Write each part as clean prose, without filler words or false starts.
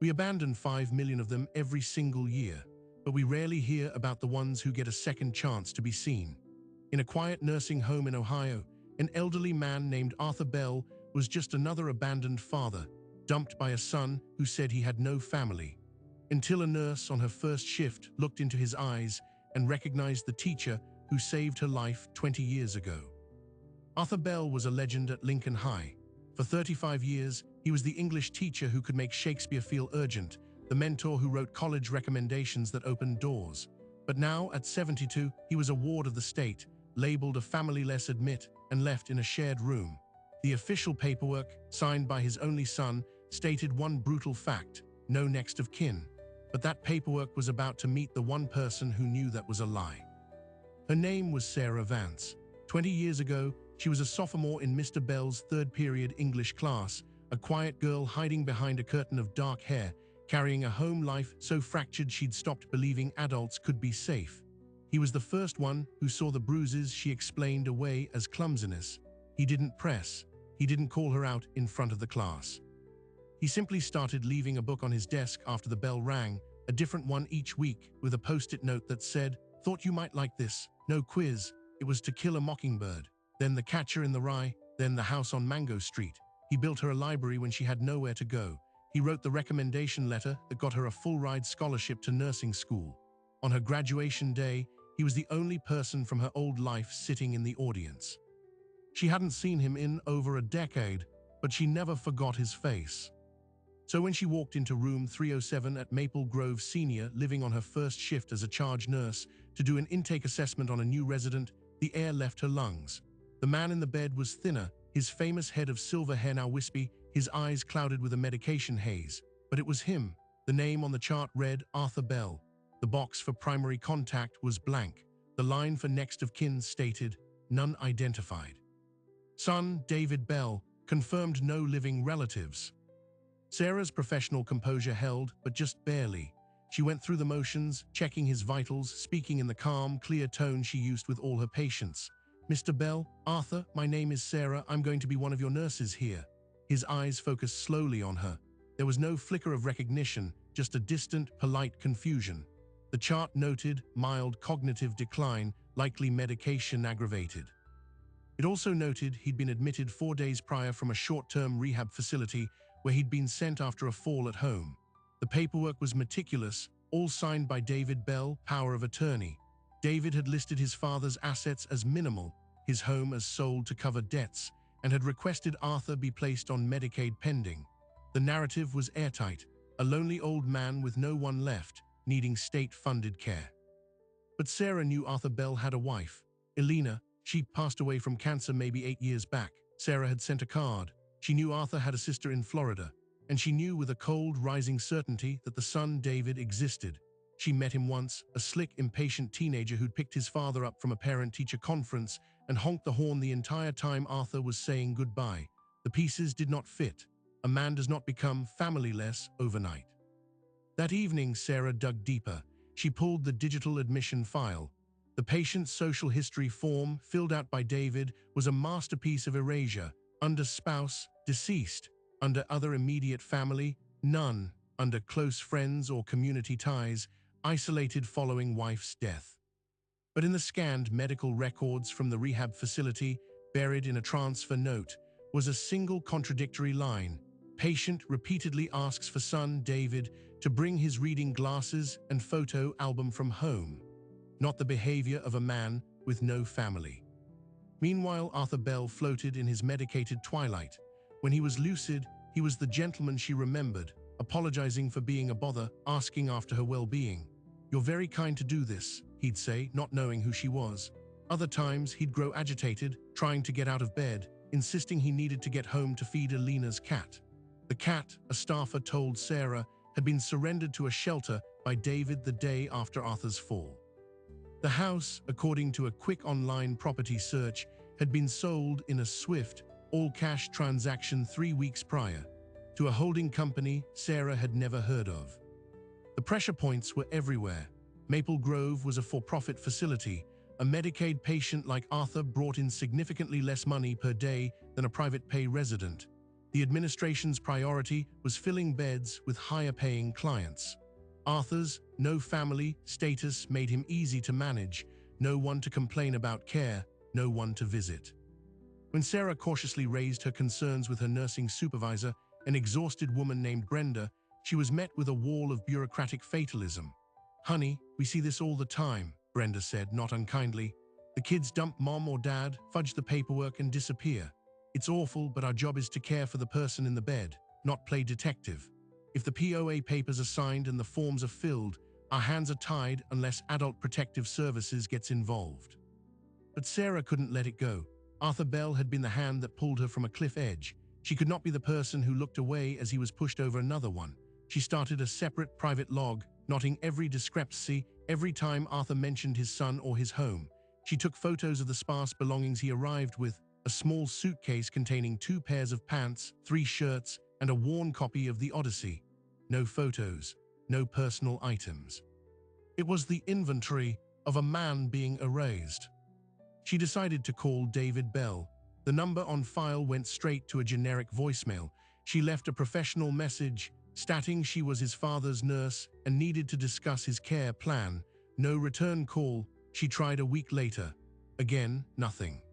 We abandon 5 million of them every single year, but we rarely hear about the ones who get a second chance to be seen. In a quiet nursing home in Ohio, an elderly man named Arthur Bell was just another abandoned father, dumped by a son who said he had no family, until a nurse on her first shift looked into his eyes and recognized the teacher who saved her life 20 years ago. Arthur Bell was a legend at Lincoln High. For 35 years, he was the English teacher who could make Shakespeare feel urgent, the mentor who wrote college recommendations that opened doors. But now, at 72, he was a ward of the state, labeled a family-less admit, and left in a shared room. The official paperwork, signed by his only son, stated one brutal fact: no next of kin. But that paperwork was about to meet the one person who knew that was a lie. Her name was Sarah Vance. 20 years ago, she was a sophomore in Mr. Bell's third-period English class, a quiet girl hiding behind a curtain of dark hair, carrying a home life so fractured she'd stopped believing adults could be safe. He was the first one who saw the bruises she explained away as clumsiness. He didn't press. He didn't call her out in front of the class. He simply started leaving a book on his desk after the bell rang, a different one each week, with a post-it note that said, "Thought you might like this. No quiz. It was To Kill a Mockingbird. Then The Catcher in the Rye. Then The House on Mango Street." He built her a library when she had nowhere to go. He wrote the recommendation letter that got her a full-ride scholarship to nursing school. On her graduation day, he was the only person from her old life sitting in the audience. She hadn't seen him in over a decade, but she never forgot his face. So when she walked into room 307 at Maple Grove Senior, living on her first shift as a charge nurse, to do an intake assessment on a new resident, the air left her lungs. The man in the bed was thinner, his famous head of silver hair now wispy, his eyes clouded with a medication haze. But it was him. The name on the chart read Arthur Bell. The box for primary contact was blank. The line for next of kin stated, "None identified." Son, David Bell, confirmed no living relatives. Sarah's professional composure held, but just barely. She went through the motions, checking his vitals, speaking in the calm, clear tone she used with all her patients. "Mr. Bell, Arthur, my name is Sarah. I'm going to be one of your nurses here." His eyes focused slowly on her. There was no flicker of recognition, just a distant, polite confusion. The chart noted mild cognitive decline, likely medication aggravated. It also noted he'd been admitted 4 days prior from a short-term rehab facility where he'd been sent after a fall at home. The paperwork was meticulous, all signed by David Bell, power of attorney. David had listed his father's assets as minimal, his home as sold to cover debts, and had requested Arthur be placed on Medicaid pending. The narrative was airtight, a lonely old man with no one left, needing state-funded care. But Sarah knew Arthur Bell had a wife, Elena. She passed away from cancer maybe 8 years back. Sarah had sent a card. She knew Arthur had a sister in Florida, and she knew with a cold, rising certainty that the son, David, existed. She met him once, a slick, impatient teenager who'd picked his father up from a parent-teacher conference and honked the horn the entire time Arthur was saying goodbye. The pieces did not fit. A man does not become family-less overnight. That evening, Sarah dug deeper. She pulled the digital admission file. The patient's social history form, filled out by David, was a masterpiece of erasure. Under spouse, deceased. Under other immediate family, none. Under close friends or community ties, isolated following wife's death. But in the scanned medical records from the rehab facility, buried in a transfer note, was a single contradictory line. Patient repeatedly asks for son, David, to bring his reading glasses and photo album from home. Not the behavior of a man with no family. Meanwhile, Arthur Bell floated in his medicated twilight. When he was lucid, he was the gentleman she remembered, apologizing for being a bother, asking after her well-being. "You're very kind to do this," he'd say, not knowing who she was. Other times, he'd grow agitated, trying to get out of bed, insisting he needed to get home to feed Elena's cat. The cat, a staffer told Sarah, had been surrendered to a shelter by David the day after Arthur's fall. The house, according to a quick online property search, had been sold in a swift, all-cash transaction 3 weeks prior, to a holding company Sarah had never heard of. The pressure points were everywhere. Maple Grove was a for-profit facility. A Medicaid patient like Arthur brought in significantly less money per day than a private pay resident. The administration's priority was filling beds with higher-paying clients. Arthur's no family status made him easy to manage, no one to complain about care, no one to visit. When Sarah cautiously raised her concerns with her nursing supervisor, an exhausted woman named Brenda, she was met with a wall of bureaucratic fatalism. "Honey, we see this all the time," Brenda said, not unkindly. "The kids dump mom or dad, fudge the paperwork, and disappear. It's awful, but our job is to care for the person in the bed, not play detective. If the POA papers are signed and the forms are filled, our hands are tied unless Adult Protective Services gets involved." But Sarah couldn't let it go. Arthur Bell had been the hand that pulled her from a cliff edge. She could not be the person who looked away as he was pushed over another one. She started a separate private log, noting every discrepancy every time Arthur mentioned his son or his home. She took photos of the sparse belongings he arrived with, a small suitcase containing 2 pairs of pants, 3 shirts, and a worn copy of the Odyssey. No photos, no personal items. It was the inventory of a man being erased. She decided to call David Bell. The number on file went straight to a generic voicemail. She left a professional message stating she was his father's nurse and needed to discuss his care plan. No return call. She tried a week later. Again, nothing.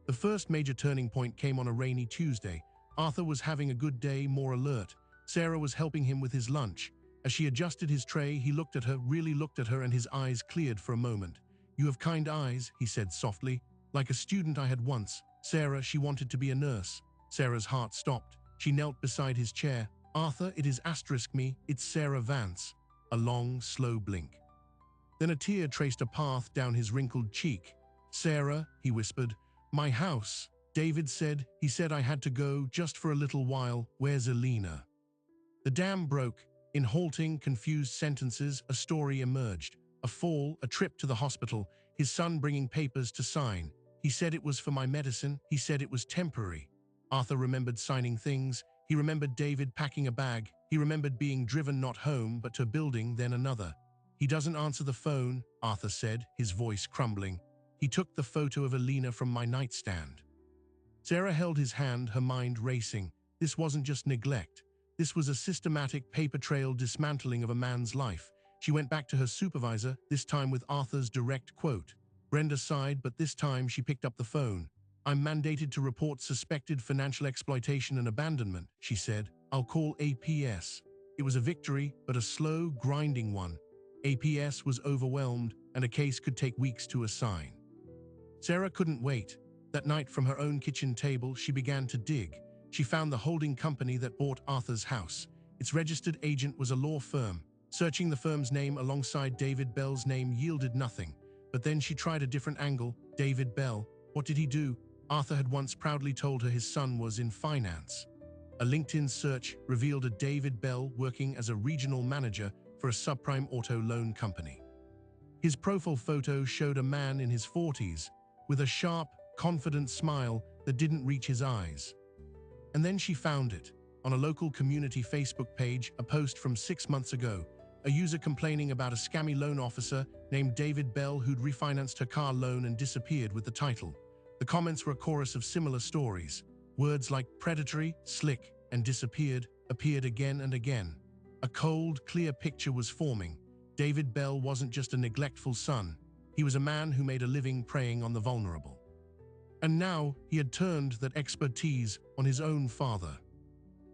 The first major turning point came on a rainy Tuesday. Arthur was having a good day, more alert. Sarah was helping him with his lunch. As she adjusted his tray, he looked at her, really looked at her, and his eyes cleared for a moment. "You have kind eyes," he said softly, "like a student I had once." Sarah, she wanted to be a nurse. Sarah's heart stopped. She knelt beside his chair. "Arthur, it is asterisk me, it's Sarah Vance." A long, slow blink. Then a tear traced a path down his wrinkled cheek. "Sarah," he whispered, "my house." David said, "He said I had to go just for a little while. Where's Alina?" The dam broke. In halting, confused sentences, a story emerged. A fall, a trip to the hospital, his son bringing papers to sign. "He said it was for my medicine. He said it was temporary." Arthur remembered signing things. He remembered David packing a bag. He remembered being driven not home, but to a building, then another. "He doesn't answer the phone," Arthur said, his voice crumbling. "He took the photo of Alina from my nightstand." Sarah held his hand, her mind racing. This wasn't just neglect. This was a systematic paper trail dismantling of a man's life. She went back to her supervisor, this time with Arthur's direct quote. Brenda sighed, but this time she picked up the phone. "I'm mandated to report suspected financial exploitation and abandonment," she said. "I'll call APS." It was a victory, but a slow, grinding one. APS was overwhelmed, and a case could take weeks to assign. Sarah couldn't wait. That night, from her own kitchen table, she began to dig. She found the holding company that bought Arthur's house. Its registered agent was a law firm. Searching the firm's name alongside David Bell's name yielded nothing. But then she tried a different angle. David Bell. What did he do? Arthur had once proudly told her his son was in finance. A LinkedIn search revealed a David Bell working as a regional manager for a subprime auto loan company. His profile photo showed a man in his 40s with a sharp, confident smile that didn't reach his eyes. And then she found it. On a local community Facebook page, a post from 6 months ago, a user complaining about a scammy loan officer named David Bell who'd refinanced her car loan and disappeared with the title. The comments were a chorus of similar stories. Words like predatory, slick, and disappeared appeared again and again. A cold, clear picture was forming. David Bell wasn't just a neglectful son. He was a man who made a living preying on the vulnerable. And now he had turned that expertise on his own father.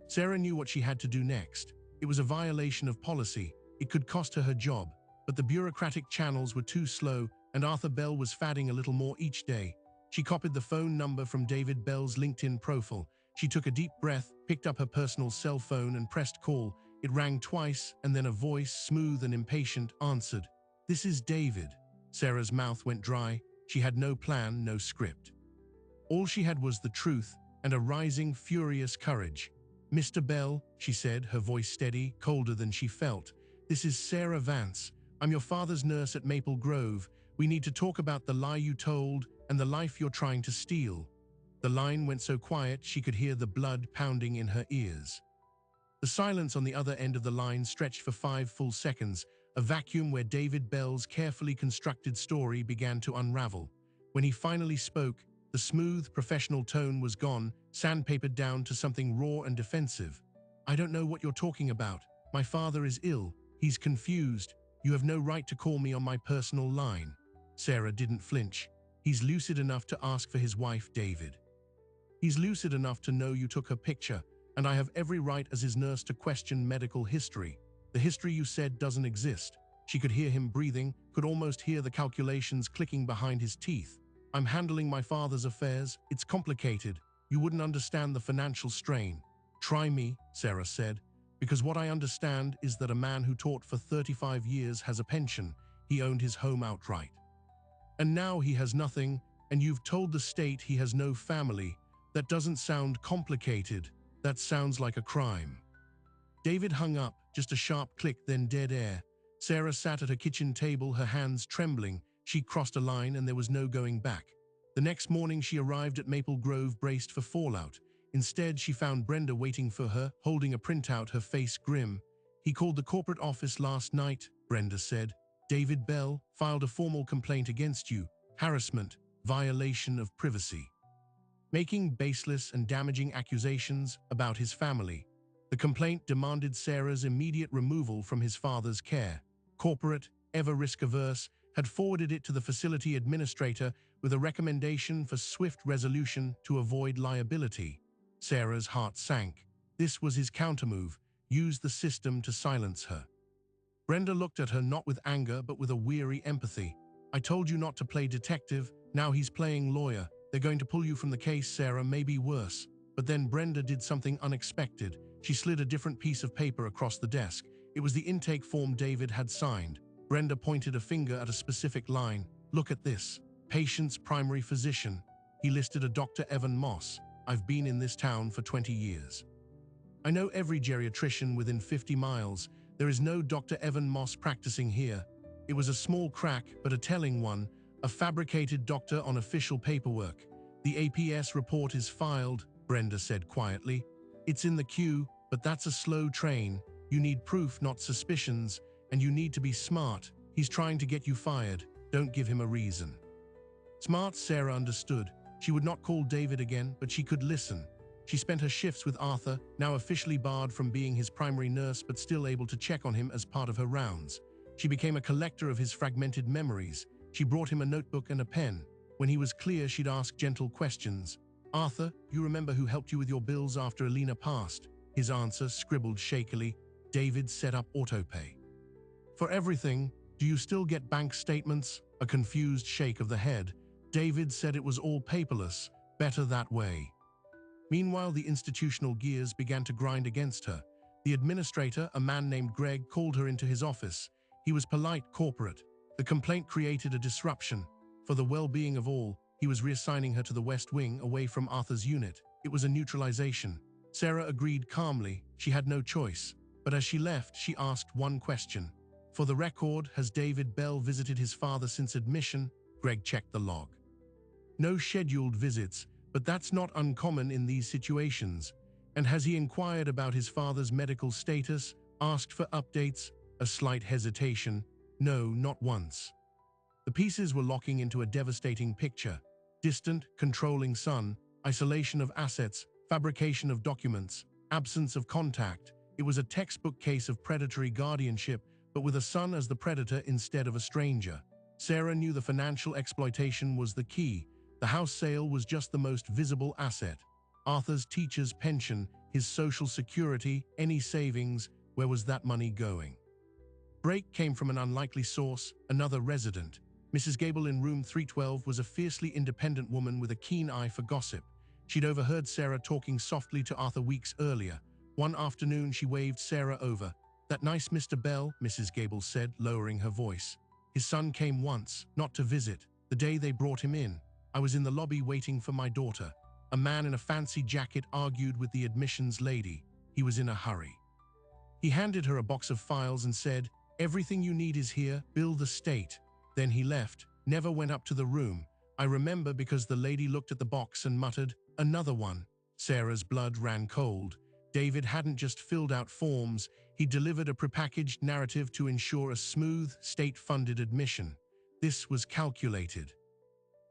Sarah knew what she had to do next. It was a violation of policy. It could cost her her job, but the bureaucratic channels were too slow, and Arthur Bell was fadding a little more each day. She copied the phone number from David Bell's LinkedIn profile. She took a deep breath, picked up her personal cell phone and pressed call. It rang twice, and then a voice, smooth and impatient, answered. "This is David." Sarah's mouth went dry. She had no plan, no script. All she had was the truth and a rising, furious courage. "Mr. Bell," she said, her voice steady, colder than she felt. "This is Sarah Vance. I'm your father's nurse at Maple Grove. We need to talk about the lie you told and the life you're trying to steal." The line went so quiet she could hear the blood pounding in her ears. The silence on the other end of the line stretched for 5 full seconds, a vacuum where David Bell's carefully constructed story began to unravel. When he finally spoke, The smooth, professional tone was gone, sandpapered down to something raw and defensive. I don't know what you're talking about. My father is ill. He's confused. You have no right to call me on my personal line. Sarah didn't flinch. He's lucid enough to ask for his wife, David. He's lucid enough to know you took her picture, and I have every right as his nurse to question medical history. The history you said doesn't exist. She could hear him breathing, could almost hear the calculations clicking behind his teeth. I'm handling my father's affairs. It's complicated. You wouldn't understand the financial strain. Try me, Sarah said, because what I understand is that a man who taught for 35 years has a pension. He owned his home outright. And now he has nothing, and you've told the state he has no family. That doesn't sound complicated. That sounds like a crime. David hung up, just a sharp click, then dead air. Sarah sat at her kitchen table, her hands trembling. She crossed a line and there was no going back. The next morning she arrived at Maple Grove braced for fallout. Instead, she found Brenda waiting for her, holding a printout, her face grim. He called the corporate office last night, Brenda said. David Bell filed a formal complaint against you. Harassment, violation of privacy. Making baseless and damaging accusations about his family. The complaint demanded Sarah's immediate removal from his father's care. Corporate, ever risk-averse, had forwarded it to the facility administrator with a recommendation for swift resolution to avoid liability. Sarah's heart sank. This was his countermove, use the system to silence her. Brenda looked at her not with anger but with a weary empathy. I told you not to play detective, now he's playing lawyer. They're going to pull you from the case, Sarah, maybe worse. But then Brenda did something unexpected. She slid a different piece of paper across the desk. It was the intake form David had signed. Brenda pointed a finger at a specific line. Look at this. Patient's primary physician. He listed a Dr. Evan Moss. I've been in this town for 20 years. I know every geriatrician within 50 miles. There is no Dr. Evan Moss practicing here. It was a small crack, but a telling one. A fabricated doctor on official paperwork. The APS report is filed, Brenda said quietly. It's in the queue, but that's a slow train. You need proof, not suspicions, and you need to be smart. He's trying to get you fired. Don't give him a reason. Smart, Sarah understood. She would not call David again, but she could listen. She spent her shifts with Arthur, now officially barred from being his primary nurse but still able to check on him as part of her rounds. She became a collector of his fragmented memories. She brought him a notebook and a pen. When he was clear, she'd ask gentle questions. Arthur, you remember who helped you with your bills after Alina passed? His answer, scribbled shakily. David set up autopay. For everything, do you still get bank statements? A confused shake of the head. David said it was all paperless. Better that way. Meanwhile, the institutional gears began to grind against her. The administrator, a man named Greg, called her into his office. He was polite, corporate. The complaint created a disruption. For the well-being of all, he was reassigning her to the West Wing away from Arthur's unit. It was a neutralization. Sarah agreed calmly. She had no choice. But as she left, she asked one question. For the record, has David Bell visited his father since admission? Greg checked the log. No scheduled visits, but that's not uncommon in these situations. And has he inquired about his father's medical status, asked for updates? A slight hesitation. No, not once. The pieces were locking into a devastating picture. Distant, controlling son, isolation of assets, fabrication of documents, absence of contact. It was a textbook case of predatory guardianship, but with a son as the predator instead of a stranger. Sarah knew the financial exploitation was the key. The house sale was just the most visible asset. Arthur's teacher's pension, his social security, any savings, where was that money going? Break came from an unlikely source, another resident. Mrs. Gable in room 312 was a fiercely independent woman with a keen eye for gossip. She'd overheard Sarah talking softly to Arthur weeks earlier. One afternoon, she waved Sarah over. That nice Mr. Bell, Mrs. Gable said, lowering her voice. His son came once, not to visit. The day they brought him in, I was in the lobby waiting for my daughter. A man in a fancy jacket argued with the admissions lady. He was in a hurry. He handed her a box of files and said, everything you need is here, bill the state. Then he left, never went up to the room. I remember because the lady looked at the box and muttered, another one. Sarah's blood ran cold. David hadn't just filled out forms, he delivered a prepackaged narrative to ensure a smooth, state-funded admission. This was calculated.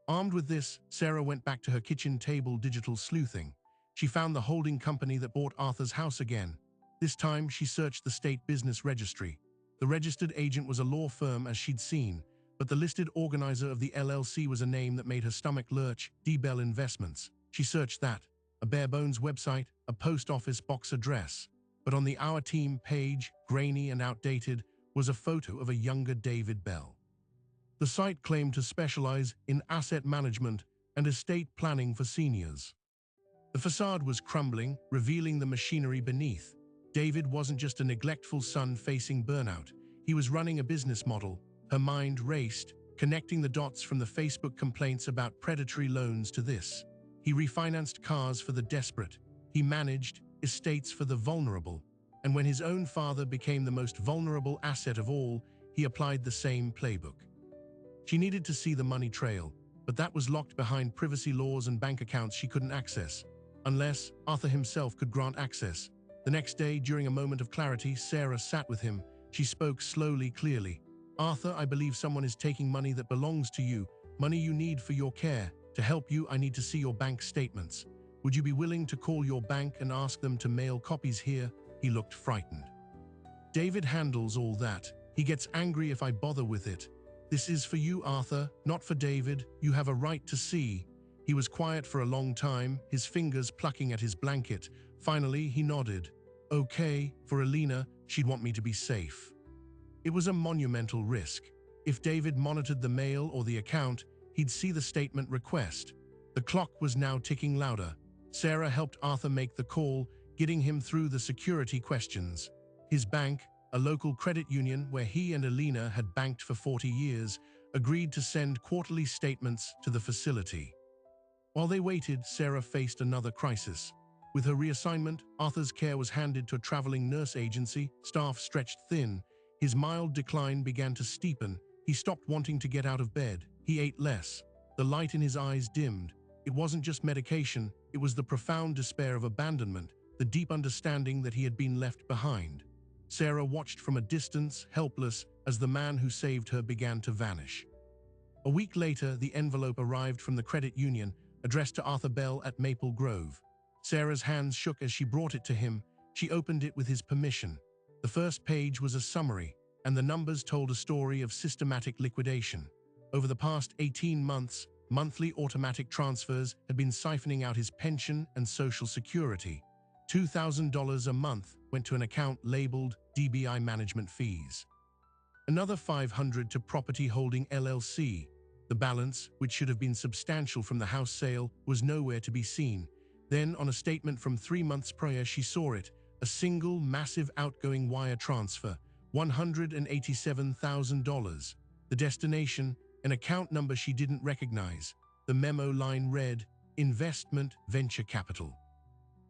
Armed with this, Sarah went back to her kitchen table digital sleuthing. She found the holding company that bought Arthur's house again. This time, she searched the state business registry. The registered agent was a law firm as she'd seen, but the listed organizer of the LLC was a name that made her stomach lurch: D-Bell Investments. She searched that, a bare-bones website, a post office box address. But on the Our Team page, grainy and outdated, was a photo of a younger David Bell. The site claimed to specialize in asset management and estate planning for seniors. The facade was crumbling, revealing the machinery beneath. David wasn't just a neglectful son facing burnout. He was running a business model. Her mind raced, connecting the dots from the Facebook complaints about predatory loans to this. He refinanced cars for the desperate. He managed estates for the vulnerable. And when his own father became the most vulnerable asset of all, he applied the same playbook. She needed to see the money trail, but that was locked behind privacy laws and bank accounts she couldn't access, unless Arthur himself could grant access. The next day, during a moment of clarity, Sarah sat with him. She spoke slowly, clearly. "Arthur, I believe someone is taking money that belongs to you, money you need for your care. To help you, I need to see your bank statements. Would you be willing to call your bank and ask them to mail copies here?" He looked frightened. "David handles all that. He gets angry if I bother with it. This is for you, Arthur, not for David. You have a right to see." He was quiet for a long time, his fingers plucking at his blanket. Finally, he nodded. "Okay, for Alina, she'd want me to be safe." It was a monumental risk. If David monitored the mail or the account, he'd see the statement request. The clock was now ticking louder. Sarah helped Arthur make the call, getting him through the security questions. His bank, a local credit union where he and Alina had banked for 40 years, agreed to send quarterly statements to the facility. While they waited, Sarah faced another crisis. With her reassignment, Arthur's care was handed to a traveling nurse agency, staff stretched thin. His mild decline began to steepen. He stopped wanting to get out of bed. He ate less. The light in his eyes dimmed. It wasn't just medication, it was the profound despair of abandonment, the deep understanding that he had been left behind. Sarah watched from a distance, helpless, as the man who saved her began to vanish. A week later, the envelope arrived from the credit union, addressed to Arthur Bell at Maple Grove. Sarah's hands shook as she brought it to him. She opened it with his permission. The first page was a summary, and the numbers told a story of systematic liquidation. Over the past 18 months, monthly automatic transfers had been siphoning out his pension and Social Security. $2,000 a month went to an account labeled DBI Management Fees. Another $500 to Property Holding LLC. The balance, which should have been substantial from the house sale, was nowhere to be seen. Then, on a statement from 3 months prior, she saw it, a single massive outgoing wire transfer, $187,000. The destination, an account number she didn't recognize. The memo line read, "Investment Venture Capital."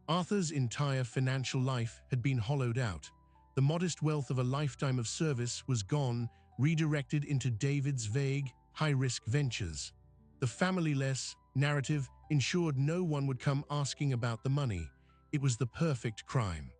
Arthur's entire financial life had been hollowed out. The modest wealth of a lifetime of service was gone, redirected into David's vague, high-risk ventures. The family-less narrative ensured no one would come asking about the money. It was the perfect crime.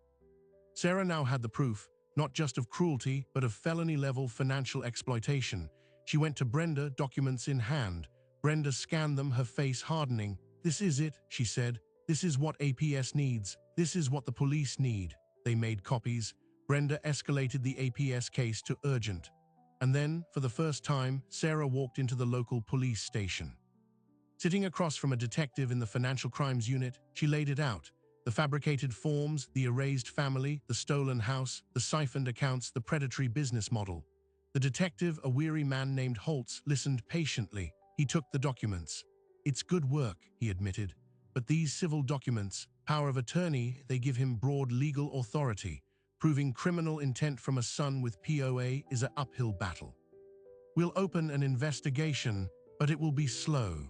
Sarah now had the proof, not just of cruelty, but of felony-level financial exploitation. She went to Brenda, documents in hand. Brenda scanned them, her face hardening. "This is it," she said. "This is what APS needs. This is what the police need." They made copies. Brenda escalated the APS case to urgent. And then, for the first time, Sarah walked into the local police station. Sitting across from a detective in the Financial Crimes Unit, she laid it out. The fabricated forms, the erased family, the stolen house, the siphoned accounts, the predatory business model. The detective, a weary man named Holtz, listened patiently. He took the documents. "It's good work," he admitted. "But these civil documents, power of attorney, they give him broad legal authority. Proving criminal intent from a son with POA is an uphill battle. We'll open an investigation, but it will be slow."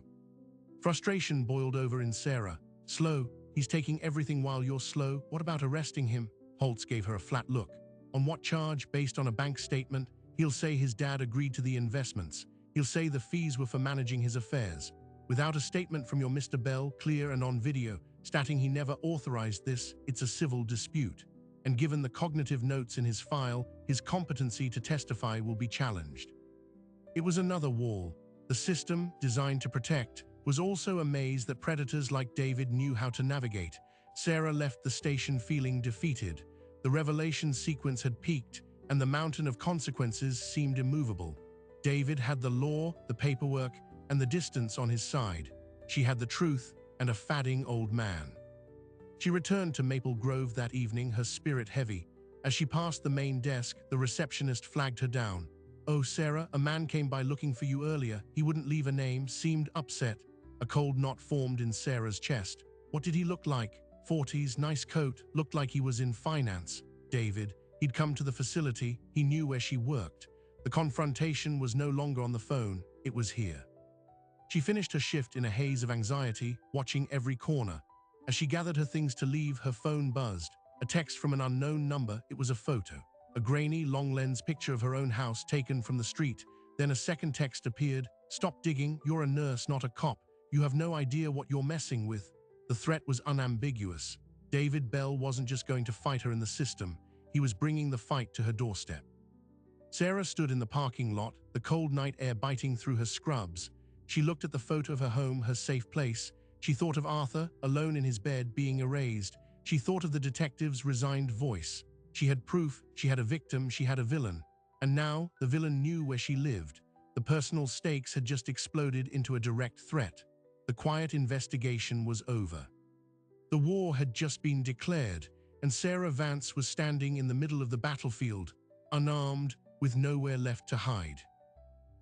Frustration boiled over in Sarah. "Slow? He's taking everything while you're slow. What about arresting him?" Holtz gave her a flat look. "On what charge? Based on a bank statement? He'll say his dad agreed to the investments. He'll say the fees were for managing his affairs. Without a statement from your Mr. Bell, clear and on video, stating he never authorized this, it's a civil dispute. And given the cognitive notes in his file, his competency to testify will be challenged." It was another wall. The system, designed to protect, was also a maze that predators like David knew how to navigate. Sarah left the station feeling defeated. The revelation sequence had peaked, and the mountain of consequences seemed immovable. David had the law, the paperwork, and the distance on his side. She had the truth and a fadding old man. She returned to Maple Grove that evening, her spirit heavy. As she passed the main desk, the receptionist flagged her down. "Oh, Sarah, a man came by looking for you earlier. He wouldn't leave a name, seemed upset." A cold knot formed in Sarah's chest. What did he look like? 40s, nice coat, looked like he was in finance. David. He'd come to the facility, he knew where she worked. The confrontation was no longer on the phone, it was here. She finished her shift in a haze of anxiety, watching every corner. As she gathered her things to leave, her phone buzzed. A text from an unknown number. It was a photo. A grainy, long-lens picture of her own house taken from the street. Then a second text appeared. "Stop digging, you're a nurse, not a cop. You have no idea what you're messing with." The threat was unambiguous. David Bell wasn't just going to fight her in the system. He was bringing the fight to her doorstep. Sarah stood in the parking lot, the cold night air biting through her scrubs. She looked at the photo of her home, her safe place. She thought of Arthur, alone in his bed, being erased. She thought of the detective's resigned voice. She had proof, she had a victim, she had a villain. And now, the villain knew where she lived. The personal stakes had just exploded into a direct threat. The quiet investigation was over. The war had just been declared, and Sarah Vance was standing in the middle of the battlefield, unarmed, with nowhere left to hide.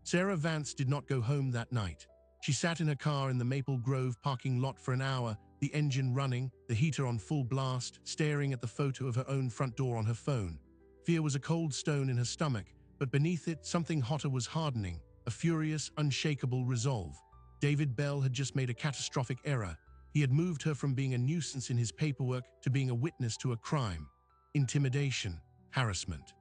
Sarah Vance did not go home that night. She sat in her car in the Maple Grove parking lot for an hour, the engine running, the heater on full blast, staring at the photo of her own front door on her phone. Fear was a cold stone in her stomach, but beneath it, something hotter was hardening, a furious, unshakable resolve. David Bell had just made a catastrophic error. He had moved her from being a nuisance in his paperwork to being a witness to a crime. Intimidation, harassment.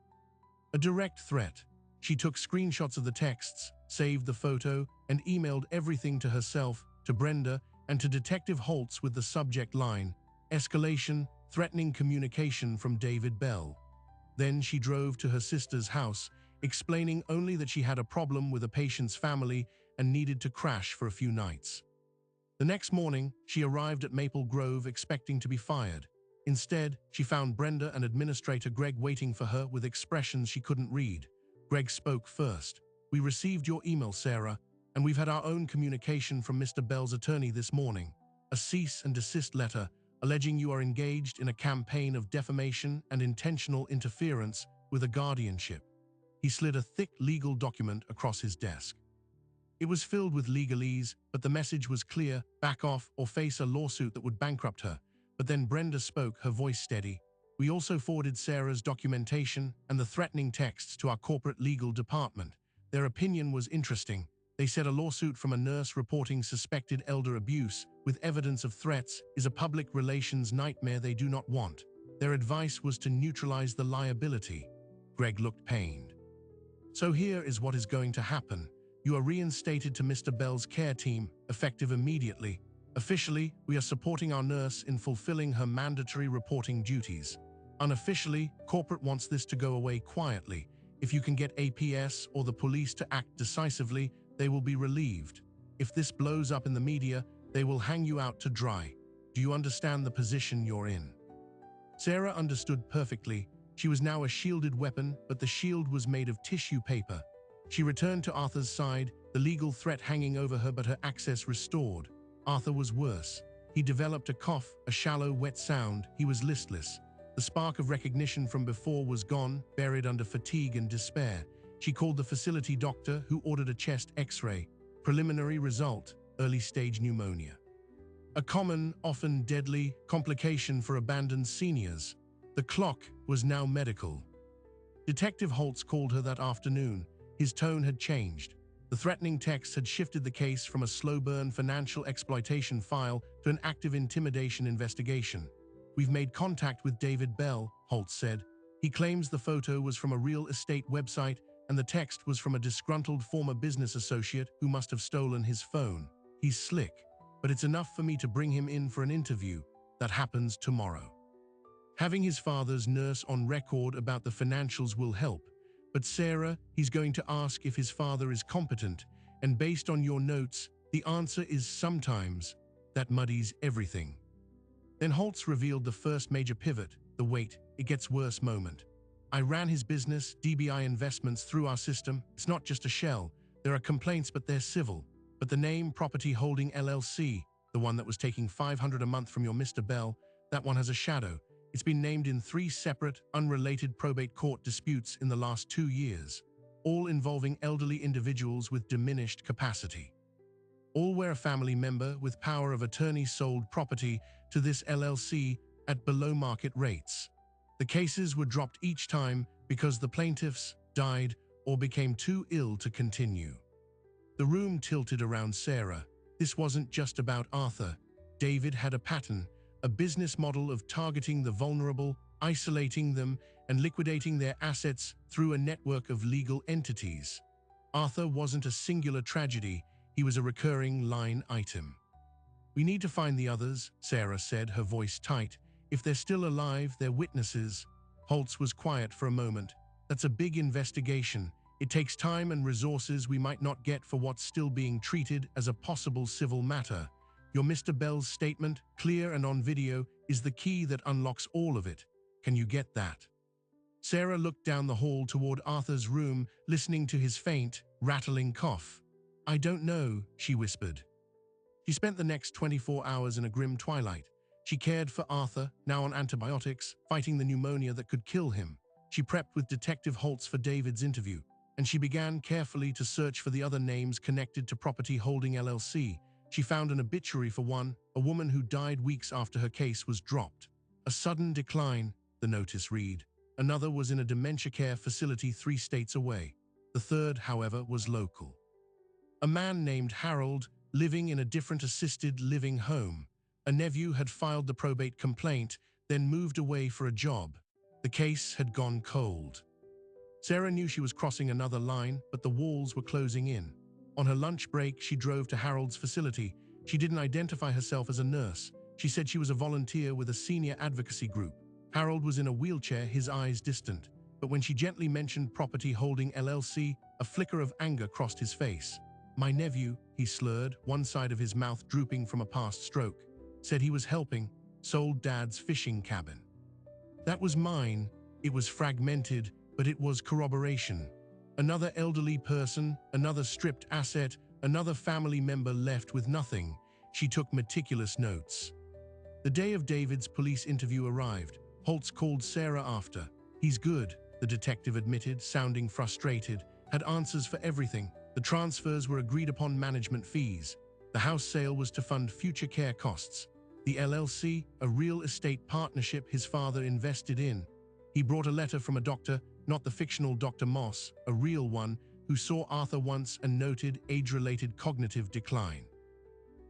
A direct threat. She took screenshots of the texts, saved the photo, and emailed everything to herself, to Brenda, and to Detective Holtz with the subject line, "Escalation, threatening communication from David Bell." Then she drove to her sister's house, explaining only that she had a problem with a patient's family and needed to crash for a few nights. The next morning, she arrived at Maple Grove expecting to be fired. Instead, she found Brenda and Administrator Greg waiting for her with expressions she couldn't read. Greg spoke first. "We received your email, Sarah, and we've had our own communication from Mr. Bell's attorney this morning. A cease and desist letter alleging you are engaged in a campaign of defamation and intentional interference with a guardianship." He slid a thick legal document across his desk. It was filled with legalese, but the message was clear: back off or face a lawsuit that would bankrupt her. But then Brenda spoke, her voice steady. "We also forwarded Sarah's documentation and the threatening texts to our corporate legal department. Their opinion was interesting. They said a lawsuit from a nurse reporting suspected elder abuse with evidence of threats is a public relations nightmare they do not want. Their advice was to neutralize the liability." Greg looked pained. "So here is what is going to happen. You are reinstated to Mr. Bell's care team, effective immediately. Officially, we are supporting our nurse in fulfilling her mandatory reporting duties. Unofficially, corporate wants this to go away quietly. If you can get APS or the police to act decisively, they will be relieved. If this blows up in the media, they will hang you out to dry. Do you understand the position you're in?" Sarah understood perfectly. She was now a shielded weapon, but the shield was made of tissue paper. She returned to Arthur's side, the legal threat hanging over her but her access restored. Arthur was worse. He developed a cough, a shallow, wet sound. He was listless. The spark of recognition from before was gone, buried under fatigue and despair. She called the facility doctor, who ordered a chest X-ray. Preliminary result: early-stage pneumonia. A common, often deadly, complication for abandoned seniors. The clock was now medical. Detective Holtz called her that afternoon. His tone had changed. The threatening text had shifted the case from a slow-burn financial exploitation file to an active intimidation investigation. "We've made contact with David Bell," Holtz said. "He claims the photo was from a real estate website and the text was from a disgruntled former business associate who must have stolen his phone. He's slick, but it's enough for me to bring him in for an interview. That happens tomorrow." Having his father's nurse on record about the financials will help. But Sarah, he's going to ask if his father is competent, And based on your notes, the answer is sometimes. That muddies everything. Then Holtz revealed the first major pivot, the wait, it gets worse moment. I ran his business, DBI Investments, through our system. It's not just a shell. There are complaints, but they're civil. But the name Property Holding LLC, the one that was taking $500 a month from your Mr. Bell, that one has a shadow. It's been named in 3 separate, unrelated probate court disputes in the last 2 years, all involving elderly individuals with diminished capacity. All where a family member with power of attorney sold property to this LLC at below-market rates. The cases were dropped each time because the plaintiffs died or became too ill to continue. The room tilted around Sarah. This wasn't just about Arthur. David had a pattern, a business model of targeting the vulnerable, isolating them, and liquidating their assets through a network of legal entities. Arthur wasn't a singular tragedy, he was a recurring line item. We need to find the others, Sarah said, her voice tight. If they're still alive, they're witnesses. Holtz was quiet for a moment. That's a big investigation. It takes time and resources we might not get for what's still being treated as a possible civil matter. Your Mr. Bell's statement, clear and on video, is the key that unlocks all of it. Can you get that? Sarah looked down the hall toward Arthur's room, listening to his faint, rattling cough. I don't know, she whispered. She spent the next 24 hours in a grim twilight. She cared for Arthur, now on antibiotics, fighting the pneumonia that could kill him. She prepped with Detective Holtz for David's interview, and she began carefully to search for the other names connected to Property Holding LLC. She found an obituary for one, a woman who died weeks after her case was dropped. A sudden decline, the notice read. Another was in a dementia care facility 3 states away. The third, however, was local. A man named Harold, living in a different assisted living home. A nephew had filed the probate complaint, then moved away for a job. The case had gone cold. Sarah knew she was crossing another line, but the walls were closing in. On her lunch break, she drove to Harold's facility. She didn't identify herself as a nurse. She said she was a volunteer with a senior advocacy group. Harold was in a wheelchair, his eyes distant. But when she gently mentioned Property Holding LLC, a flicker of anger crossed his face. My nephew, he slurred, one side of his mouth drooping from a past stroke, said he was helping, sold Dad's fishing cabin. That was mine. It was fragmented, but it was corroboration. Another elderly person, another stripped asset, another family member left with nothing. She took meticulous notes. The day of David's police interview arrived. Holtz called Sarah after. He's good, the detective admitted, sounding frustrated, had answers for everything. The transfers were agreed upon management fees. The house sale was to fund future care costs. The LLC, a real estate partnership his father invested in. He brought a letter from a doctor, not the fictional Dr. Moss, a real one, who saw Arthur once and noted age-related cognitive decline.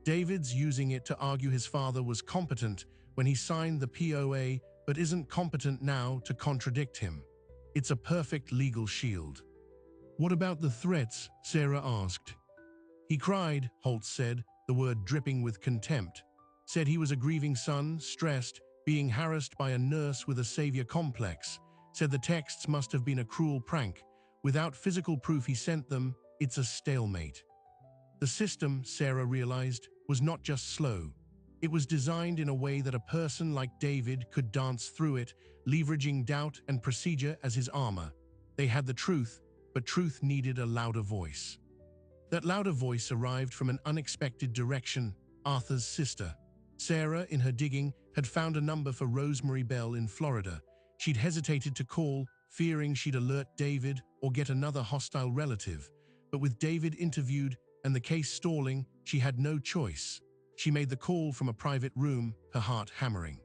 David's using it to argue his father was competent when he signed the POA, but isn't competent now to contradict him. It's a perfect legal shield. What about the threats? Sarah asked. He cried, Holtz said, the word dripping with contempt. Said he was a grieving son, stressed, being harassed by a nurse with a savior complex. Said the texts must have been a cruel prank. Without physical proof he sent them, it's a stalemate. The system, Sarah realized, was not just slow. It was designed in a way that a person like David could dance through it, leveraging doubt and procedure as his armor. They had the truth, but truth needed a louder voice. That louder voice arrived from an unexpected direction, Arthur's sister. Sarah, in her digging, had found a number for Rosemary Bell in Florida. She'd hesitated to call, fearing she'd alert David or get another hostile relative. But with David interviewed and the case stalling, she had no choice. She made the call from a private room, her heart hammering.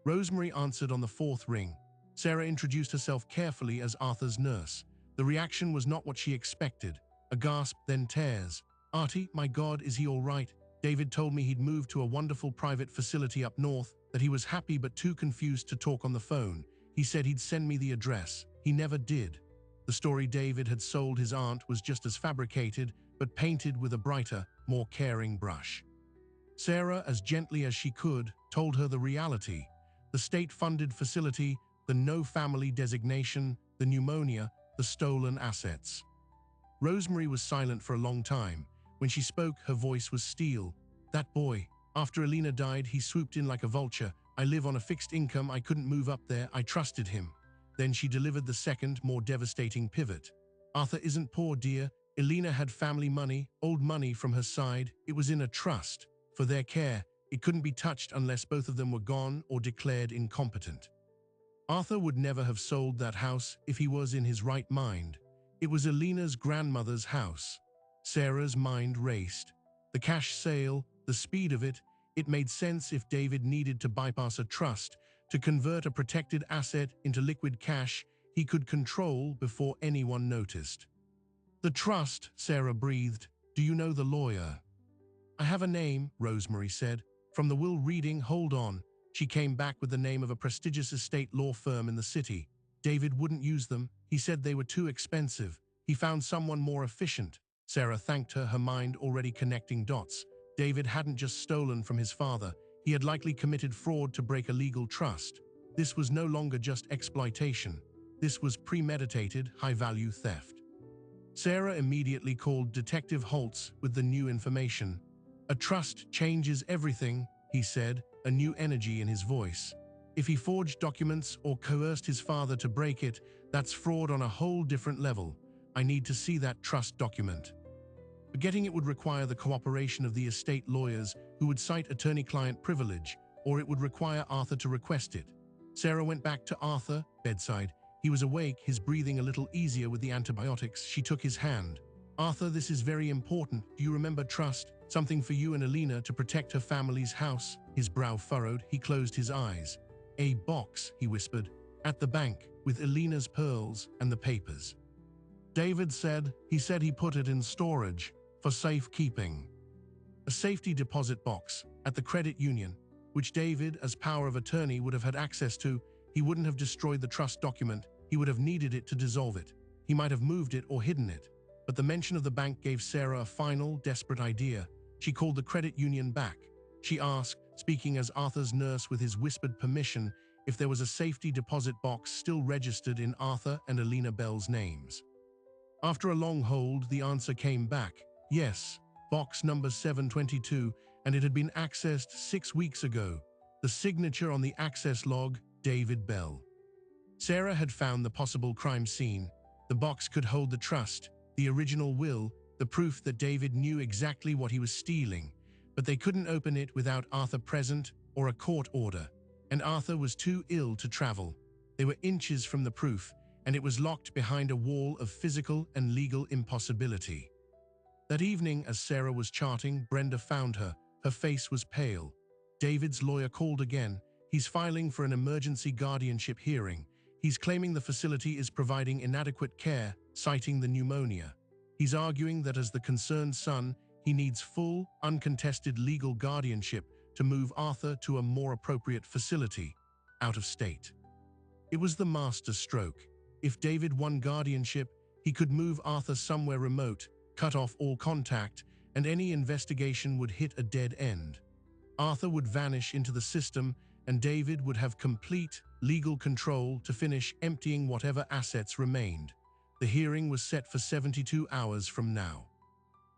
Rosemary answered on the 4th ring. Sarah introduced herself carefully as Arthur's nurse. The reaction was not what she expected. A gasp, then tears. Artie, my God, is he all right? David told me he'd moved to a wonderful private facility up north, that he was happy but too confused to talk on the phone. He said he'd send me the address. He never did. The story David had sold his aunt was just as fabricated, but painted with a brighter, more caring brush. Sarah, as gently as she could, told her the reality. The state-funded facility, the no family designation, the pneumonia, the stolen assets. Rosemary was silent for a long time. When she spoke, her voice was steel. "That boy. After Alina died, he swooped in like a vulture. I live on a fixed income. I couldn't move up there. I trusted him." Then she delivered the second, more devastating pivot. "Arthur isn't poor, dear. Alina had family money, old money from her side. It was in a trust. For their care, it couldn't be touched unless both of them were gone or declared incompetent. Arthur would never have sold that house if he was in his right mind. It was Alina's grandmother's house." Sarah's mind raced. The cash sale, the speed of it made sense if David needed to bypass a trust to convert a protected asset into liquid cash he could control before anyone noticed. "The trust," Sarah breathed. "Do you know the lawyer?" "I have a name," Rosemary said. "From the will reading, hold on." She came back with the name of a prestigious estate law firm in the city. "David wouldn't use them. He said they were too expensive. He found someone more efficient." Sarah thanked her mind already connecting dots. David hadn't just stolen from his father. He had likely committed fraud to break a legal trust. This was no longer just exploitation. This was premeditated, high-value theft. Sarah immediately called Detective Holtz with the new information. "A trust changes everything," he said, a new energy in his voice. "If he forged documents or coerced his father to break it, that's fraud on a whole different level. I need to see that trust document." Getting it would require the cooperation of the estate lawyers who would cite attorney-client privilege, or it would require Arthur to request it. Sarah went back to Arthur, bedside. He was awake, his breathing a little easier with the antibiotics. She took his hand. "Arthur, this is very important. Do you remember trust? Something for you and Alina to protect her family's house." His brow furrowed. He closed his eyes. "A box," he whispered, "at the bank, with Alina's pearls and the papers." David said he put it in storage for safekeeping. A safety deposit box at the credit union, which David, as power of attorney, would have had access to. He wouldn't have destroyed the trust document. He would have needed it to dissolve it. He might have moved it or hidden it. But the mention of the bank gave Sarah a final, desperate idea. She called the credit union back. She asked, speaking as Arthur's nurse with his whispered permission, if there was a safety deposit box still registered in Arthur and Alina Bell's names. After a long hold, the answer came back. Yes, box number 722, and it had been accessed 6 weeks ago. The signature on the access log, David Bell. Sarah had found the possible crime scene. The box could hold the trust, the original will, the proof that David knew exactly what he was stealing. But they couldn't open it without Arthur present or a court order. And Arthur was too ill to travel. They were inches from the proof, and it was locked behind a wall of physical and legal impossibility. That evening, as Sarah was charting, Brenda found her. Her face was pale. David's lawyer called again. He's filing for an emergency guardianship hearing. He's claiming the facility is providing inadequate care, citing the pneumonia. He's arguing that as the concerned son, he needs full, uncontested legal guardianship to move Arthur to a more appropriate facility, out of state. It was the master stroke. If David won guardianship, he could move Arthur somewhere remote, cut off all contact, and any investigation would hit a dead end. Arthur would vanish into the system, and David would have complete, legal control to finish emptying whatever assets remained. The hearing was set for 72 hours from now.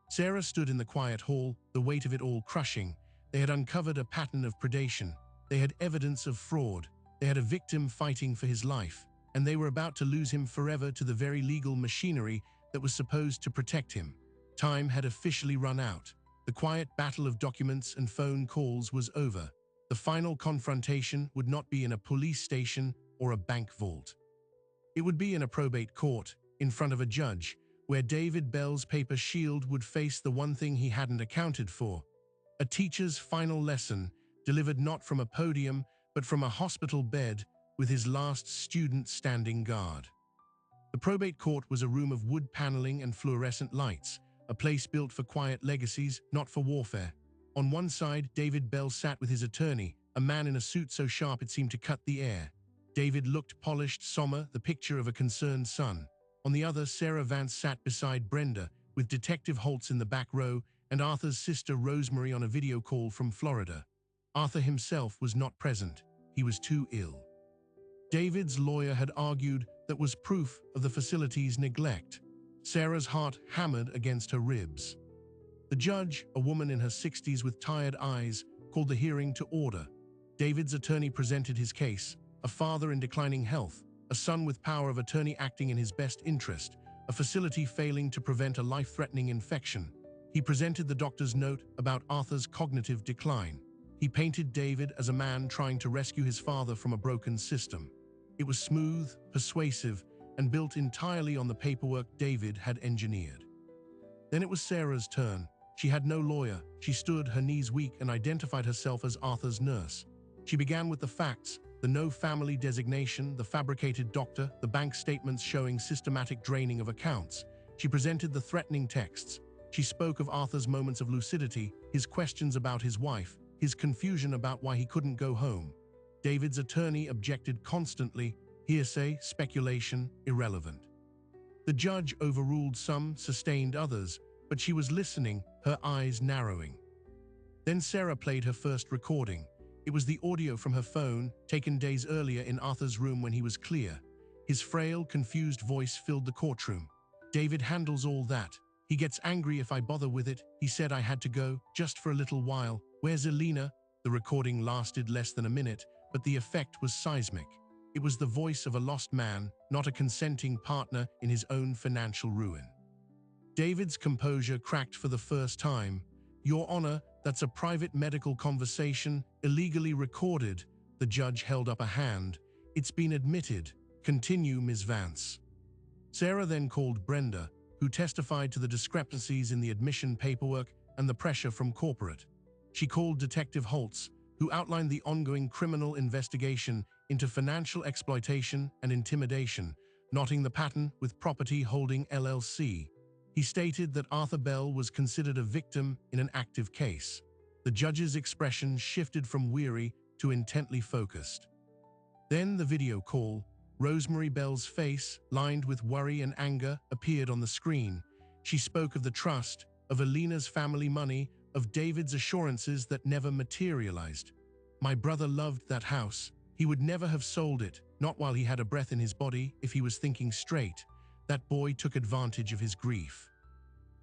Sarah stood in the quiet hall, the weight of it all crushing. They had uncovered a pattern of predation. They had evidence of fraud. They had a victim fighting for his life, and they were about to lose him forever to the very legal machinery that was supposed to protect him. Time had officially run out. The quiet battle of documents and phone calls was over. The final confrontation would not be in a police station or a bank vault. It would be in a probate court, in front of a judge, where David Bell's paper shield would face the one thing he hadn't accounted for. A teacher's final lesson, delivered not from a podium, but from a hospital bed, with his last student standing guard. The probate court was a room of wood paneling and fluorescent lights, a place built for quiet legacies, not for warfare. On one side, David Bell sat with his attorney, a man in a suit so sharp it seemed to cut the air. David looked polished, somber, the picture of a concerned son. On the other, Sarah Vance sat beside Brenda, with Detective Holtz in the back row and Arthur's sister Rosemary on a video call from Florida. Arthur himself was not present. He was too ill. David's lawyer had argued that was proof of the facility's neglect. Sarah's heart hammered against her ribs. The judge, a woman in her 60s with tired eyes, called the hearing to order. David's attorney presented his case: a father in declining health, a son with power of attorney acting in his best interest, a facility failing to prevent a life-threatening infection. He presented the doctor's note about Arthur's cognitive decline. He painted David as a man trying to rescue his father from a broken system. It was smooth, persuasive, and built entirely on the paperwork David had engineered. Then it was Sarah's turn. She had no lawyer. She stood, her knees weak, and identified herself as Arthur's nurse. She began with the facts: the no family designation, the fabricated doctor, the bank statements showing systematic draining of accounts. She presented the threatening texts. She spoke of Arthur's moments of lucidity, his questions about his wife, his confusion about why he couldn't go home. David's attorney objected constantly: hearsay, speculation, irrelevant. The judge overruled some, sustained others, but she was listening, her eyes narrowing. Then Sarah played her first recording. It was the audio from her phone, taken days earlier in Arthur's room when he was clear. His frail, confused voice filled the courtroom. David handles all that. He gets angry if I bother with it. He said I had to go, just for a little while. Where's Elena? The recording lasted less than a minute, but the effect was seismic. It was the voice of a lost man, not a consenting partner in his own financial ruin. David's composure cracked for the first time. Your Honor, that's a private medical conversation, illegally recorded. The judge held up a hand. It's been admitted. Continue, Ms. Vance. Sarah then called Brenda, who testified to the discrepancies in the admission paperwork and the pressure from corporate. She called Detective Holtz, who outlined the ongoing criminal investigation into financial exploitation and intimidation, knotting the pattern with Property Holding LLC. He stated that Arthur Bell was considered a victim in an active case. The judge's expression shifted from weary to intently focused. Then the video call. Rosemary Bell's face, lined with worry and anger, appeared on the screen. She spoke of the trust, of Elena's family money, of David's assurances that never materialized. My brother loved that house. He would never have sold it, not while he had a breath in his body, if he was thinking straight. That boy took advantage of his grief.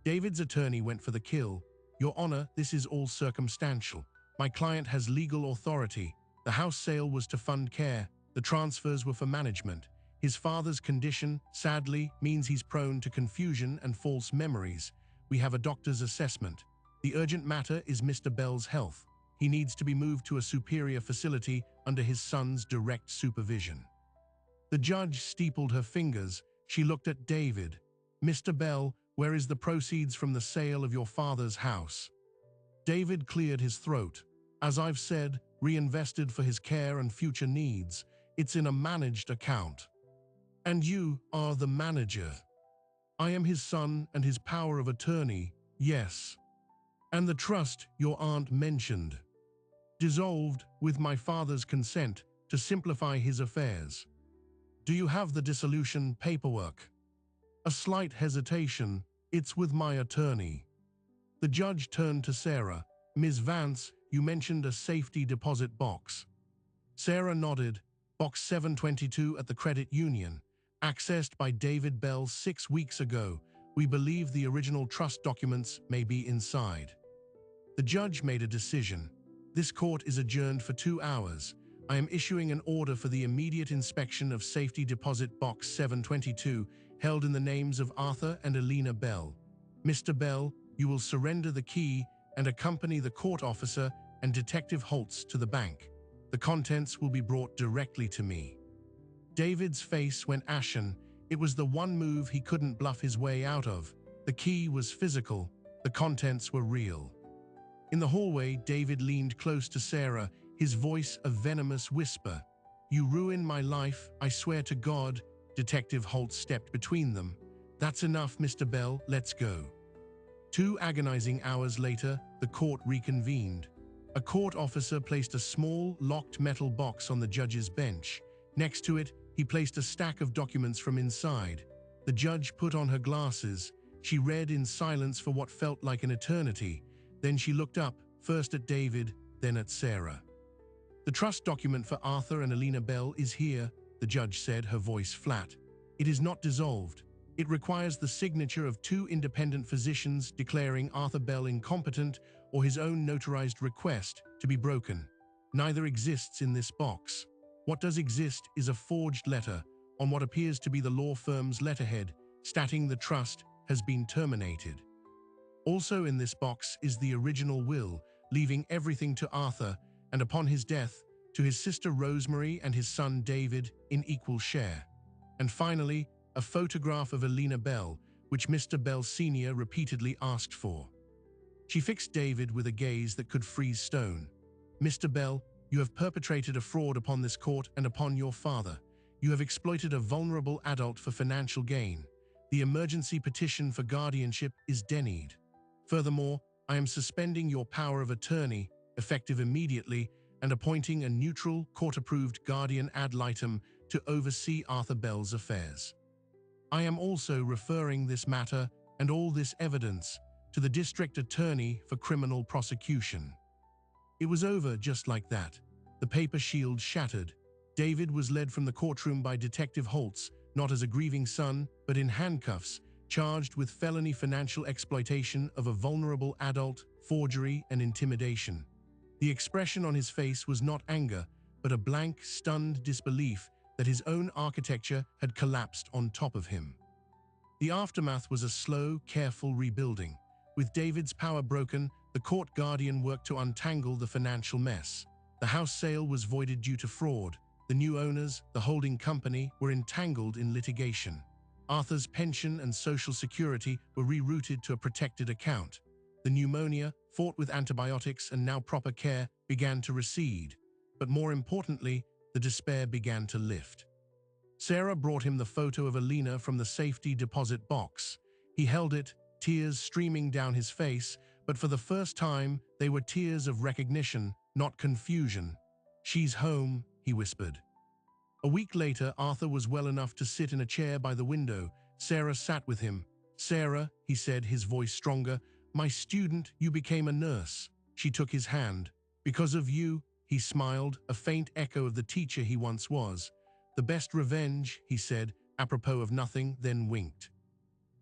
David's attorney went for the kill. Your Honor, this is all circumstantial. My client has legal authority. The house sale was to fund care. The transfers were for management. His father's condition, sadly, means he's prone to confusion and false memories. We have a doctor's assessment. The urgent matter is Mr. Bell's health. He needs to be moved to a superior facility under his son's direct supervision. The judge steepled her fingers. She looked at David. Mr. Bell, where is the proceeds from the sale of your father's house? David cleared his throat. As I've said, reinvested for his care and future needs. It's in a managed account. And you are the manager. I am his son and his power of attorney, yes. And the trust your aunt mentioned. Dissolved, with my father's consent, to simplify his affairs. Do you have the dissolution paperwork? A slight hesitation. It's with my attorney. The judge turned to Sarah. Ms. Vance, you mentioned a safety deposit box. Sarah nodded. Box 722 at the credit union. Accessed by David Bell 6 weeks ago. We believe the original trust documents may be inside. The judge made a decision. This court is adjourned for 2 hours. I am issuing an order for the immediate inspection of Safety Deposit Box 722, held in the names of Arthur and Elena Bell. Mr. Bell, you will surrender the key and accompany the court officer and Detective Holtz to the bank. The contents will be brought directly to me. David's face went ashen. It was the one move he couldn't bluff his way out of. The key was physical. The contents were real. In the hallway, David leaned close to Sarah, his voice a venomous whisper. You ruined my life, I swear to God. Detective Holtz stepped between them. That's enough, Mr. Bell, let's go. 2 agonizing hours later, the court reconvened. A court officer placed a small, locked metal box on the judge's bench. Next to it, he placed a stack of documents from inside. The judge put on her glasses. She read in silence for what felt like an eternity. Then she looked up, first at David, then at Sarah. The trust document for Arthur and Elena Bell is here, the judge said, her voice flat. It is not dissolved. It requires the signature of two independent physicians declaring Arthur Bell incompetent or his own notarized request to be broken. Neither exists in this box. What does exist is a forged letter on what appears to be the law firm's letterhead, stating the trust has been terminated. Also in this box is the original will, leaving everything to Arthur, and upon his death, to his sister Rosemary and his son David in equal share. And finally, a photograph of Elena Bell, which Mr. Bell Sr. repeatedly asked for. She fixed David with a gaze that could freeze stone. "Mr. Bell, you have perpetrated a fraud upon this court and upon your father. You have exploited a vulnerable adult for financial gain. The emergency petition for guardianship is denied. Furthermore, I am suspending your power of attorney, effective immediately, and appointing a neutral, court-approved guardian ad litem to oversee Arthur Bell's affairs. I am also referring this matter and all this evidence to the district attorney for criminal prosecution." It was over just like that. The paper shield shattered. David was led from the courtroom by Detective Holtz, not as a grieving son, but in handcuffs, charged with felony financial exploitation of a vulnerable adult, forgery, and intimidation. The expression on his face was not anger, but a blank, stunned disbelief that his own architecture had collapsed on top of him. The aftermath was a slow, careful rebuilding. With David's power broken, the court guardian worked to untangle the financial mess. The house sale was voided due to fraud. The new owners, the holding company, were entangled in litigation. Arthur's pension and social security were rerouted to a protected account. The pneumonia, fought with antibiotics and now proper care, began to recede. But more importantly, the despair began to lift. Sarah brought him the photo of Elena from the safety deposit box. He held it, tears streaming down his face, but for the first time, they were tears of recognition, not confusion. "She's home," he whispered. A week later, Arthur was well enough to sit in a chair by the window. Sarah sat with him. "Sarah," he said, his voice stronger, "my student, you became a nurse." She took his hand. "Because of you," he smiled, a faint echo of the teacher he once was. "The best revenge," he said, apropos of nothing, then winked.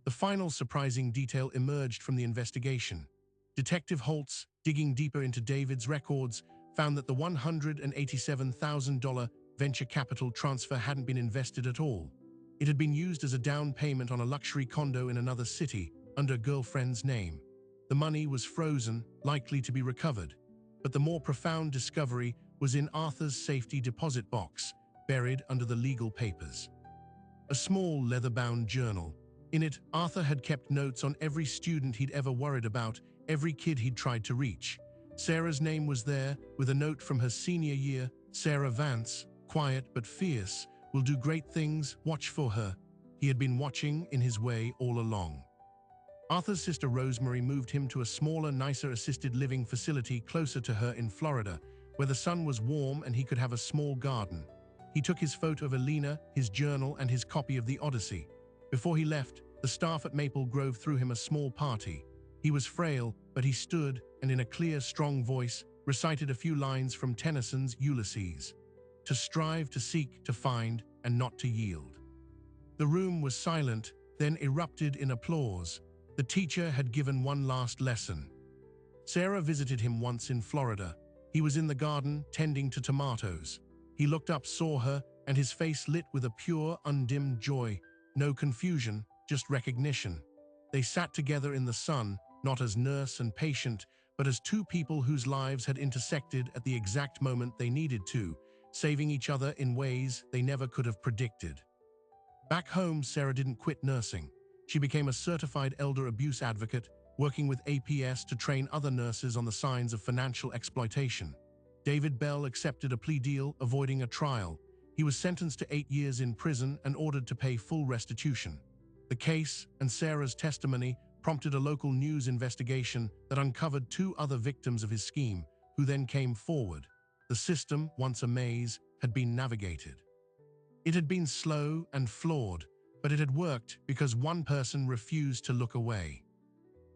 The final surprising detail emerged from the investigation. Detective Holtz, digging deeper into David's records, found that the $187,000 venture capital transfer hadn't been invested at all. It had been used as a down payment on a luxury condo in another city, under a girlfriend's name. The money was frozen, likely to be recovered. But the more profound discovery was in Arthur's safety deposit box, buried under the legal papers. A small leather-bound journal. In it, Arthur had kept notes on every student he'd ever worried about, every kid he'd tried to reach. Sarah's name was there, with a note from her senior year: "Sarah Vance, quiet but fierce, will do great things, watch for her." He had been watching in his way all along. Arthur's sister Rosemary moved him to a smaller, nicer assisted living facility closer to her in Florida, where the sun was warm and he could have a small garden. He took his photo of Elena, his journal, and his copy of the Odyssey. Before he left, the staff at Maple Grove threw him a small party. He was frail, but he stood and in a clear, strong voice recited a few lines from Tennyson's Ulysses: "To strive, to seek, to find, and not to yield." The room was silent, then erupted in applause. The teacher had given one last lesson. Sarah visited him once in Florida. He was in the garden, tending to tomatoes. He looked up, saw her, and his face lit with a pure, undimmed joy. No confusion, just recognition. They sat together in the sun, not as nurse and patient, but as two people whose lives had intersected at the exact moment they needed to, saving each other in ways they never could have predicted. Back home, Sarah didn't quit nursing. She became a certified elder abuse advocate, working with APS to train other nurses on the signs of financial exploitation. David Bell accepted a plea deal, avoiding a trial. He was sentenced to 8 years in prison and ordered to pay full restitution. The case and Sarah's testimony prompted a local news investigation that uncovered 2 other victims of his scheme, who then came forward. The system, once a maze, had been navigated. It had been slow and flawed, but it had worked because one person refused to look away.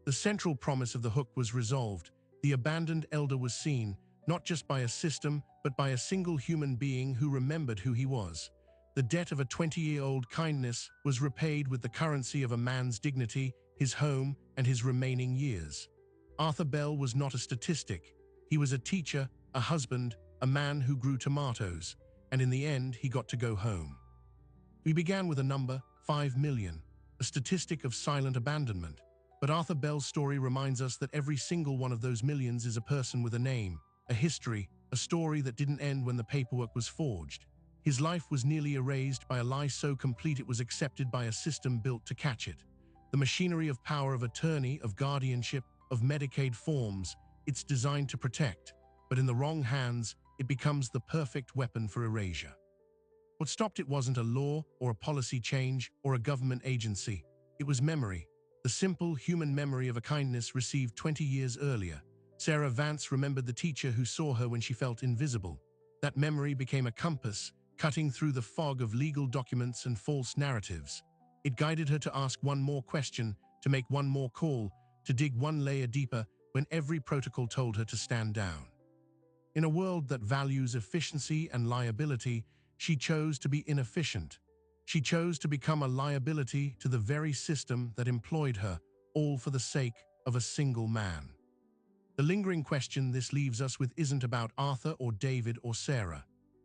The central promise of the hook was resolved. The abandoned elder was seen, not just by a system, but by a single human being who remembered who he was. The debt of a 20-year-old kindness was repaid with the currency of a man's dignity, his home, and his remaining years. Arthur Bell was not a statistic. He was a teacher, a husband, a man who grew tomatoes, and in the end, he got to go home. We began with a number, 5 million, a statistic of silent abandonment. But Arthur Bell's story reminds us that every single one of those millions is a person with a name, a history, a story that didn't end when the paperwork was forged. His life was nearly erased by a lie so complete it was accepted by a system built to catch it. The machinery of power of attorney, of guardianship, of Medicaid forms, it's designed to protect, but in the wrong hands, it becomes the perfect weapon for erasure. What stopped it wasn't a law or a policy change or a government agency. It was memory, the simple human memory of a kindness received 20 years earlier. Sarah Vance remembered the teacher who saw her when she felt invisible. That memory became a compass, cutting through the fog of legal documents and false narratives. It guided her to ask one more question, to make one more call, to dig one layer deeper when every protocol told her to stand down. In a world that values efficiency and liability, she chose to be inefficient. She chose to become a liability to the very system that employed her, all for the sake of a single man. The lingering question this leaves us with isn't about Arthur or David or Sarah.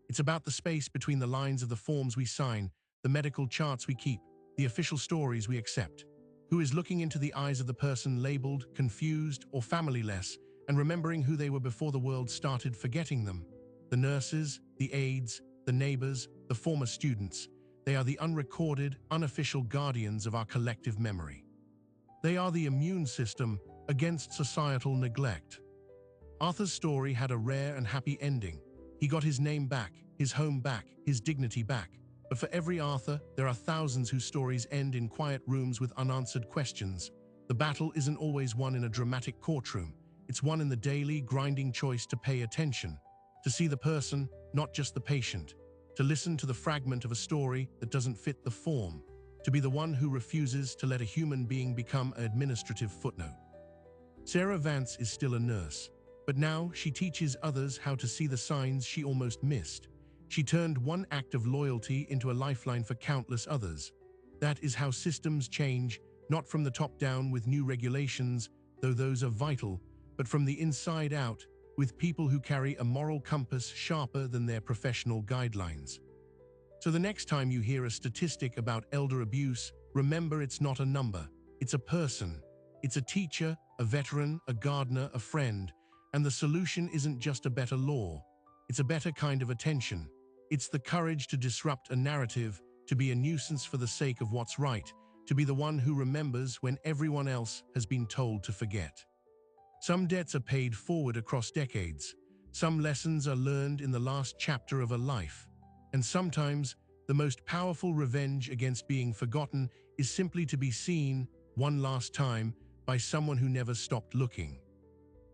It's about the space between the lines of the forms we sign, the medical charts we keep, the official stories we accept. Who is looking into the eyes of the person labeled, confused, or familyless, and remembering who they were before the world started forgetting them? The nurses, the aides, the neighbors, the former students. They are the unrecorded, unofficial guardians of our collective memory. They are the immune system against societal neglect. Arthur's story had a rare and happy ending. He got his name back, his home back, his dignity back. But for every Arthur, there are thousands whose stories end in quiet rooms with unanswered questions. The battle isn't always won in a dramatic courtroom. It's won in the daily, grinding choice to pay attention, to see the person, not just the patient, to listen to the fragment of a story that doesn't fit the form, to be the one who refuses to let a human being become an administrative footnote. Sarah Vance is still a nurse, but now she teaches others how to see the signs she almost missed. She turned one act of loyalty into a lifeline for countless others. That is how systems change, not from the top down with new regulations, though those are vital, but from the inside out, with people who carry a moral compass sharper than their professional guidelines. So the next time you hear a statistic about elder abuse, remember it's not a number, it's a person. It's a teacher, a veteran, a gardener, a friend, and the solution isn't just a better law. It's a better kind of attention. It's the courage to disrupt a narrative, to be a nuisance for the sake of what's right, to be the one who remembers when everyone else has been told to forget. Some debts are paid forward across decades. Some lessons are learned in the last chapter of a life. And sometimes, the most powerful revenge against being forgotten is simply to be seen, one last time, by someone who never stopped looking.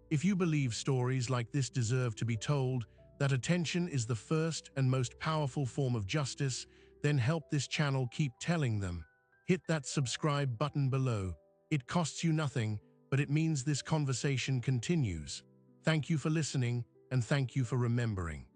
If you believe stories like this deserve to be told, that attention is the first and most powerful form of justice, then help this channel keep telling them. Hit that subscribe button below. It costs you nothing, but it means this conversation continues. Thank you for listening, and thank you for remembering.